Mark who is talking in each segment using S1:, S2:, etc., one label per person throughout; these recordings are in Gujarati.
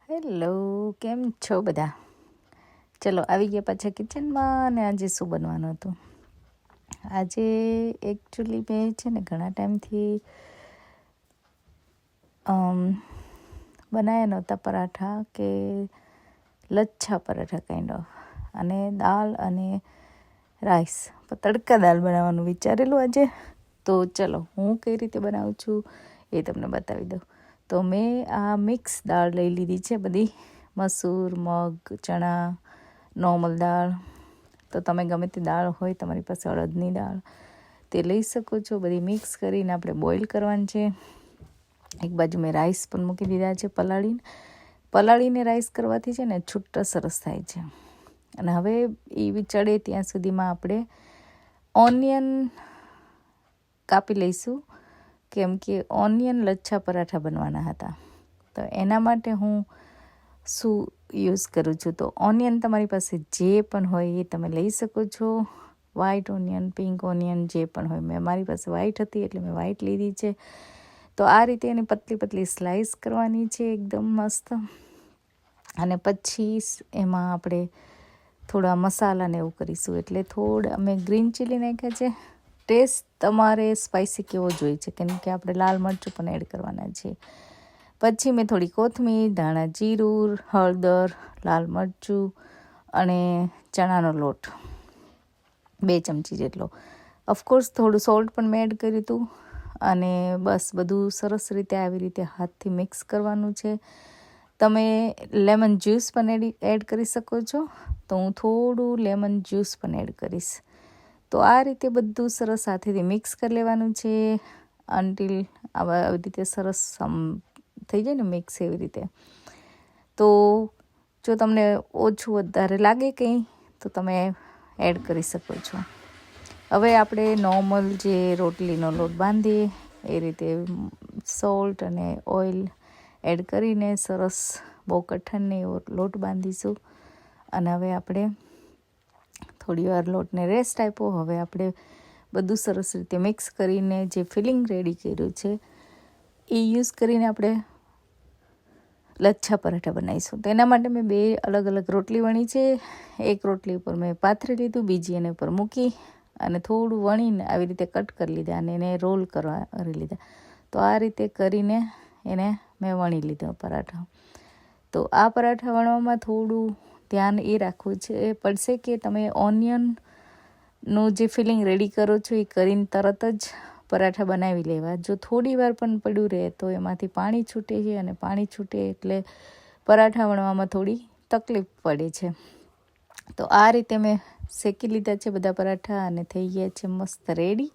S1: હેલો, કેમ છો બધા? ચલો આવી ગયા પાછા કિચનમાં. અને આજે શું બનવાનું હતું? આજે એકચ્યુઅલી મેં છે ને ઘણા ટાઈમથી બનાવ્યા નહોતા પરાઠા, કે લચ્છા પરાઠા કાઇન્ડ ઓફ, અને દાળ અને રાઈસ, તડકા દાળ બનાવવાનું વિચારેલું આજે. તો ચલો હું કઈ રીતે બનાવું છું એ તમને બતાવી દઉં. તો મેં આ મિક્સ દાળ લઈ લીધી છે, બધી મસૂર, મગ, ચણા, નોર્મલ દાળ. તો તમે ગમે તે દાળ હોય, તમારી પાસે અડદની દાળ, તે લઈ શકો છો. બધી મિક્સ કરીને આપણે બોઇલ કરવાની છે. એક બાજુ મેં રાઈસ પણ મૂકી દીધા છે પલાળીને રાઈસ કરવાથી છે ને છૂટા સરસ થાય છે. અને હવે એ ચડે ત્યાં સુધીમાં આપણે ઓનિયન કાપી લઈશું, કેમ કે ઓનિયન લચ્છા પરાઠા બનવાના હતા. તો એના માટે હું શું યુઝ કરું છું, તો ઓનિયન તમારી પાસે જે પણ હોય એ તમે લઈ શકો છો. વ્હાઈટ ઓનિયન, પિંક ઓનિયન, જે પણ હોય. મારી પાસે વ્હાઈટ હતી એટલે મેં વ્હાઈટ લીધી છે. તો આ રીતે એની પતલી પતલી સ્લાઈસ કરવાની છે, એકદમ મસ્ત. અને પછી એમાં આપણે થોડા મસાલાને એવું કરીશું. એટલે થોડા અમે ગ્રીન ચીલી નાખ્યા છે. ટેસ્ટ તમારે સ્પાઇસી કેવો જોઈએ છે, કેમ કે આપણે લાલ મરચું પણ એડ કરવાના છે. પછી મેં થોડી કોથમીર, ધાણા જીરું, હળદર, લાલ મરચું અને ચણાનો લોટ 2 ચમચી જેટલો. ઓફકોર્સ થોડું સોલ્ટ પણ મેં એડ કર્યું હતું. અને બસ બધું સરસ રીતે આવી રીતે હાથથી મિક્સ કરવાનું છે. તમે લેમન જ્યુસ પણ એડ કરી શકો છો. તો હું થોડું લેમન જ્યુસ પણ એડ કરીશ. તો આ રીતે બધું સરસ સાથેથી મિક્સ કરી લેવાનું છે, અનટિલ આવી રીતે સરસ થઈ જાય ને મિક્સ એવી રીતે. તો જો તમને ઓછું વધારે લાગે કંઈ, તો તમે એડ કરી શકો છો. હવે આપણે નોર્મલ જે રોટલીનો લોટ બાંધીએ એ રીતે સોલ્ટ અને ઓઇલ એડ કરીને સરસ બહુ કઠણ એવો લોટ બાંધીશું. અને હવે આપણે થોડી વાર લોટને રેસ્ટ આપ્યો. હવે આપણે બધું સરસ રીતે મિક્સ કરીને જે ફિલિંગ રેડી કર્યું છે એ યુઝ કરીને આપણે લચ્છા પરાઠા બનાવીશું. તો એના માટે મેં 2 અલગ અલગ રોટલી વણી છે. એક રોટલી ઉપર મેં પાથરી લીધું, બીજી એના ઉપર મૂકી અને થોડું વણીને આવી રીતે કટ કરી લીધા અને એને રોલ કરી લીધા. તો આ રીતે કરીને એને મેં વણી લીધો પરાઠા. તો આ પરાઠા વણવામાં થોડું ધ્યાન એ રાખવું પડશે કે તમે ઓનિયનનું જે ફિલિંગ રેડી કરો છો એ કરીને તરત જ પરાઠા બનાવી લેવા. જો થોડી વાર પણ પડ્યું રહે તો એમાંથી પાણી છૂટે છે, અને પાણી છૂટે એટલે પરાઠા વણવામાં થોડી તકલીફ પડે છે. તો આ રીતે મેં શેકી લીધા છે બધા પરાઠા અને થઈ ગયા છે મસ્ત રેડી.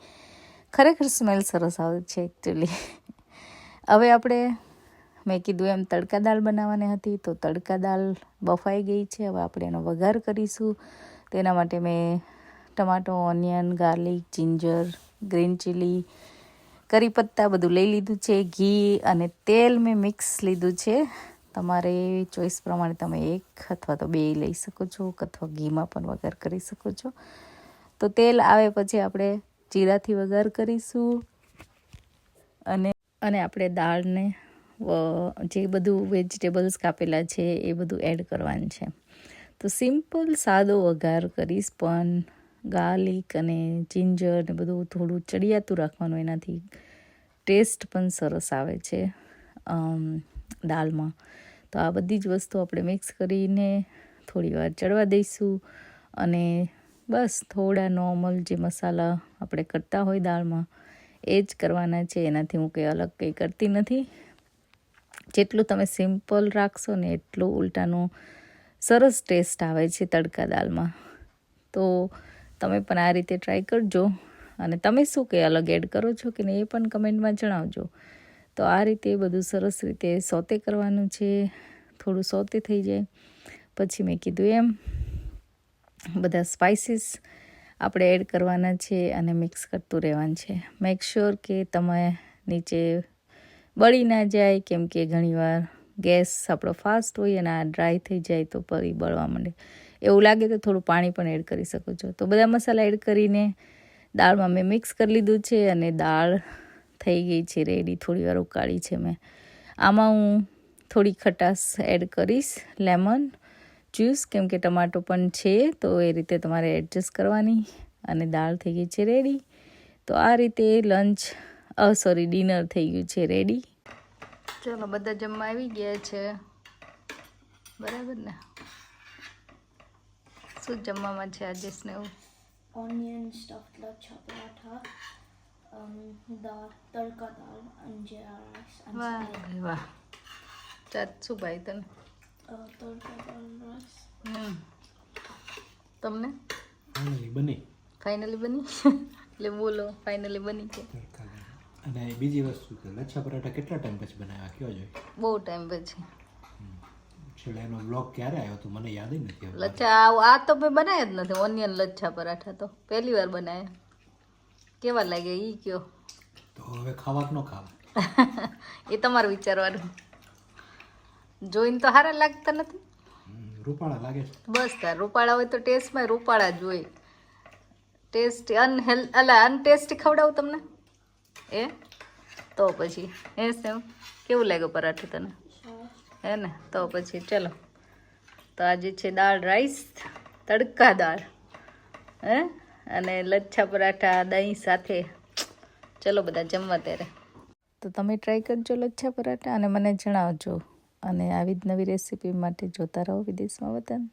S1: ખરેખર સ્મેલ સરસ આવે છે એકચ્યુઅલી. હવે આપણે મેં કીધું એમ તડકા દાળ બનાવવાની હતી, તો તડકા દાળ બફાઈ ગઈ છે. હવે આપણે એનો વઘાર કરીશું. તેના માટે મેં ટમાટો, onion, garlic, ginger, green chilli, કરી પત્તા બધું લઈ લીધું છે. ઘી અને તેલ મેં મિક્સ લીધું છે. તમારે ચોઈસ પ્રમાણે તમે 1 અથવા તો 2 લઈ શકો છો, અથવા ઘીમાં પણ વઘાર કરી શકો છો. તો તેલ આવે પછી આપણે જીરાથી વઘાર કરીશું. અને આપણે દાળને જે બધું વેજીટેબલ્સ કાપેલા છે એ બધું એડ કરવાનું છે. તો સિમ્પલ સાદો વઘાર કરીશ, પણ ગાર્લિક અને જિંજર ને બધું થોડું ચડિયાતું રાખવાનું. એનાથી ટેસ્ટ પણ સરસ આવે છે દાળમાં. તો આ બધી જ વસ્તુ આપણે મિક્સ કરીને થોડી વાર ચડવા દઈશું. અને બસ થોડા નોર્મલ જે મસાલા આપણે કરતા હોય દાળમાં એ જ કરવાના છે. એનાથી હું કંઈ અલગ કંઈ કરતી નથી. જેટલું તમે સિમ્પલ રાખશો ને એટલું ઉલટાનું સરસ ટેસ્ટ આવે છે તડકા દાળમાં. તો તમે પણ આ રીતે ટ્રાય કરજો. અને તમે શું કંઈ અલગ એડ કરો છો કે નહીં એ પણ કમેન્ટમાં જણાવજો. તો આ રીતે બધું સરસ રીતે સોતે કરવાનું છે. થોડું સોતે થઈ જાય પછી મેં કીધું એમ બધા સ્પાઇસીસ આપણે એડ કરવાના છે અને મિક્સ કરતું રહેવાનું છે. મેક શ્યોર કે તમે નીચે બળી ના જાય, કેમ કે ઘણીવાર ગેસ આપણો ફાસ્ટ હોય અને આ ડ્રાય થઈ જાય તો પછી બળવા માંડે. એવું લાગે તો થોડું પાણી પણ એડ કરી શકો છો. તો બધા મસાલા એડ કરીને દાળમાં મેં મિક્સ કરી લીધું છે અને દાળ થઈ ગઈ છે રેડી. થોડી વાર ઉકાળી છે મેં. આમાં હું થોડી ખટાશ એડ કરીશ, લેમન જ્યુસ, કેમ કે ટમાટો પણ છે તો એ રીતે તમારે એડજસ્ટ કરવાની. અને દાળ થઈ ગઈ છે રેડી. તો આ રીતે ડિનર થઈ ગયું છે રેડી. ચલો બધા જમવા આવી ગયા છે, બરાબર ને? શું જમવામાં છે આજે સ્નેહ?
S2: Onion stuffed lachha paratha, dal, tadka dal, and jeera rice and
S1: વાહ
S2: salad.
S1: ભાઈ વાહ, ચાત શું ભાઈ તને?
S2: Tadka dal rice.
S1: તમને ફાઇનલી બની? એટલે બોલો ફાઇનલી બની છે.
S3: અને બીજી વસ્તુ કે લચ્છા પરાઠા કેટલા ટાઈમ પછી બનાવ્યા કયો જોઈએ?
S1: બહુ ટાઈમ પછી.
S3: છેલ્લે એનો બ્લોગ ક્યારે આવ્યો તો મને યાદ જ નથી.
S1: લચ્છા આ તો મેં બનાવ્યા જ નથી. ઓનિયન લચ્છા પરાઠા તો પહેલી વાર બનાવ્યા. કેવા લાગે ઈ કયો?
S3: તો હવે ખાવા કે ન ખાવા
S1: એ તમારે વિચારવાનું. જોઈને તો સારા લાગતા નથી.
S3: રૂપાળા લાગે છે.
S1: બસ તાર રૂપાળા હોય તો ટેસ્ટમાં રૂપાળા જ હોય. ટેસ્ટી અનટેસ્ટી ખવડાવું તમને એ તો પછી હે સેમ કેવું લાગ્યું પરાઠું તને? હે ને? તો પછી ચલો. તો આજે છે દાળ રાઈસ, તડકા દાળ, હે, અને લચ્છા પરાઠા દહીં સાથે. ચલો બધા જમવા ત્યારે. તો તમે ટ્રાય કરજો લચ્છા પરાઠા અને મને જણાવજો. અને આવી જ નવી રેસીપી માટે જોતા રહો વિદેશમાં વતન.